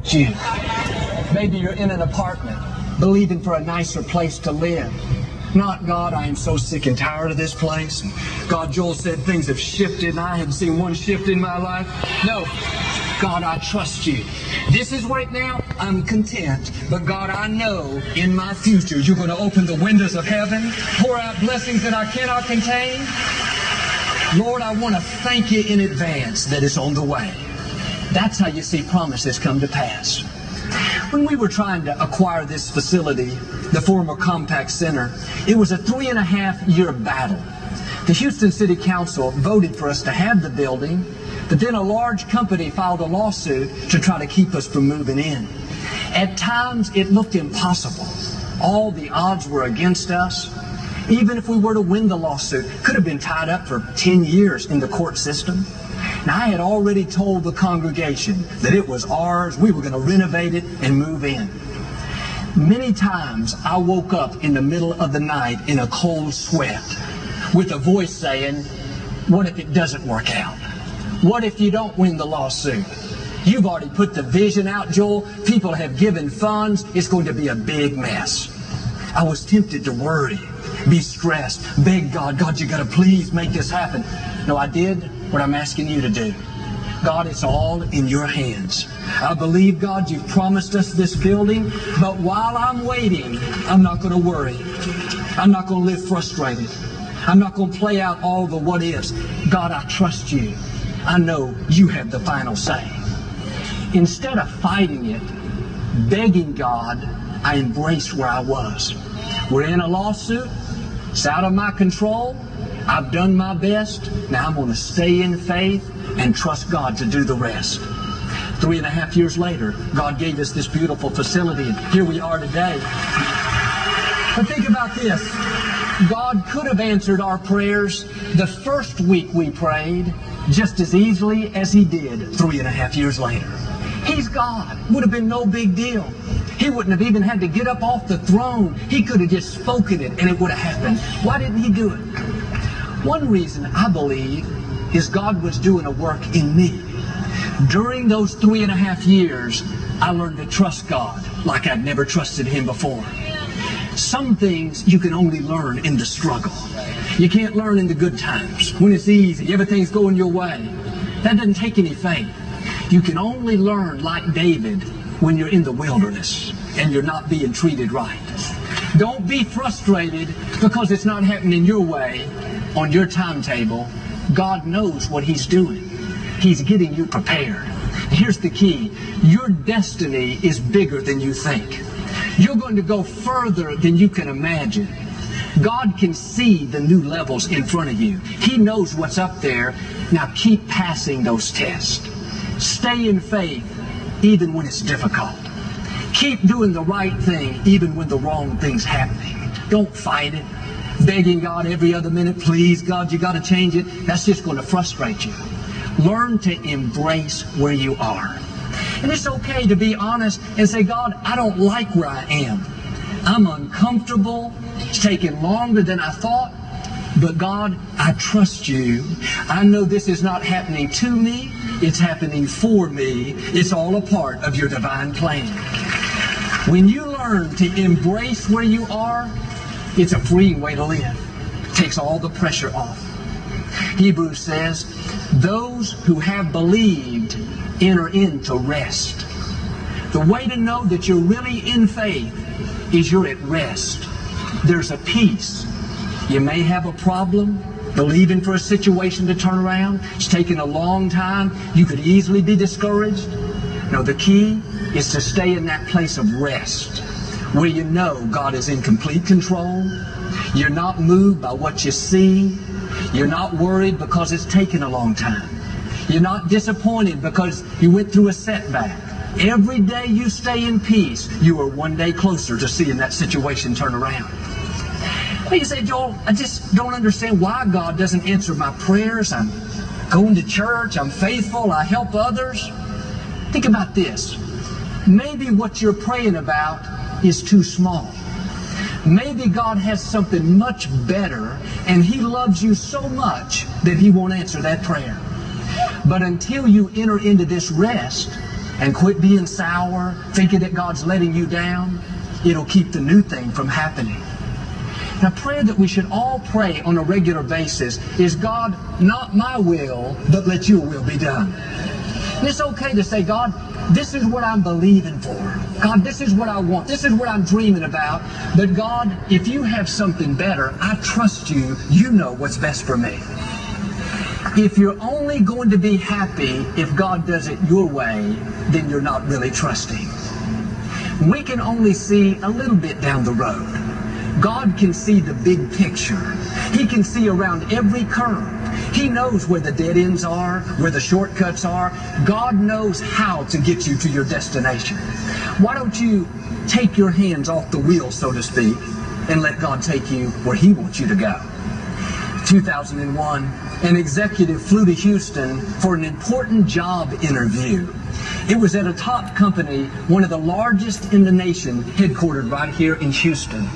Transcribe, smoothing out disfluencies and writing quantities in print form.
you. Maybe you're in an apartment, believing for a nicer place to live. Not, God, I am so sick and tired of this place. God, Joel said things have shifted and I haven't seen one shift in my life. No, God, I trust you. This is right now, I'm content. But God, I know in my future you're going to open the windows of heaven, pour out blessings that I cannot contain. Lord, I want to thank you in advance that it's on the way. That's how you see promises come to pass. When we were trying to acquire this facility, the former Compaq Center, it was a 3.5-year battle. The Houston City Council voted for us to have the building, but then a large company filed a lawsuit to try to keep us from moving in. At times, it looked impossible. All the odds were against us. Even if we were to win the lawsuit, could have been tied up for 10 years in the court system. Now, I had already told the congregation that it was ours, we were going to renovate it and move in. Many times I woke up in the middle of the night in a cold sweat with a voice saying, what if it doesn't work out? What if you don't win the lawsuit? You've already put the vision out, Joel. People have given funds. It's going to be a big mess. I was tempted to worry, be stressed, beg God, God, you got to please make this happen. No, I did what I'm asking you to do. God, it's all in your hands. I believe, God, you've promised us this building, but while I'm waiting, I'm not going to worry. I'm not going to live frustrated. I'm not going to play out all the what ifs. God, I trust you. I know you have the final say. Instead of fighting it, begging God, I embraced where I was. We're in a lawsuit. It's out of my control. I've done my best. Now I'm going to stay in faith and trust God to do the rest. 3.5 years later, God gave us this beautiful facility, and here we are today. But think about this. God could have answered our prayers the first week we prayed just as easily as He did 3.5 years later. He's God. Would have been no big deal. He wouldn't have even had to get up off the throne. He could have just spoken it and it would have happened. Why didn't He do it? One reason, I believe, is God was doing a work in me. During those 3.5 years, I learned to trust God like I'd never trusted Him before. Some things you can only learn in the struggle. You can't learn in the good times, when it's easy, everything's going your way. That doesn't take any faith. You can only learn like David when you're in the wilderness and you're not being treated right. Don't be frustrated because it's not happening your way, on your timetable. God knows what He's doing. He's getting you prepared. Here's the key. Your destiny is bigger than you think. You're going to go further than you can imagine. God can see the new levels in front of you. He knows what's up there. Now keep passing those tests. Stay in faith even when it's difficult. Keep doing the right thing even when the wrong thing's happening. Don't fight it. Begging God every other minute, please, God, you got to change it. That's just going to frustrate you. Learn to embrace where you are. And it's okay to be honest and say, God, I don't like where I am. I'm uncomfortable. It's taking longer than I thought. But God, I trust you. I know this is not happening to me. It's happening for me. It's all a part of your divine plan. When you learn to embrace where you are, it's a freeing way to live. It takes all the pressure off. Hebrews says, those who have believed enter into rest. The way to know that you're really in faith is you're at rest. There's a peace. You may have a problem, believing for a situation to turn around. It's taking a long time. You could easily be discouraged. No, the key is to stay in that place of rest, where you know God is in complete control. You're not moved by what you see. You're not worried because it's taken a long time. You're not disappointed because you went through a setback. Every day you stay in peace, you are one day closer to seeing that situation turn around. Well, you say, Joel, I just don't understand why God doesn't answer my prayers. I'm going to church, I'm faithful, I help others. Think about this. Maybe what you're praying about is too small. Maybe God has something much better, and He loves you so much that He won't answer that prayer. But until you enter into this rest and quit being sour, thinking that God's letting you down, it'll keep the new thing from happening. Now, prayer that we should all pray on a regular basis is, God, not my will, but let your will be done. And it's okay to say, God, this is what I'm believing for. God, this is what I want. This is what I'm dreaming about. But God, if you have something better, I trust you. You know what's best for me. If you're only going to be happy if God does it your way, then you're not really trusting. We can only see a little bit down the road. God can see the big picture. He can see around every curve. He knows where the dead ends are, where the shortcuts are. God knows how to get you to your destination. Why don't you take your hands off the wheel, so to speak, and let God take you where He wants you to go? 2001, an executive flew to Houston for an important job interview. It was at a top company, one of the largest in the nation, headquartered right here in Houston.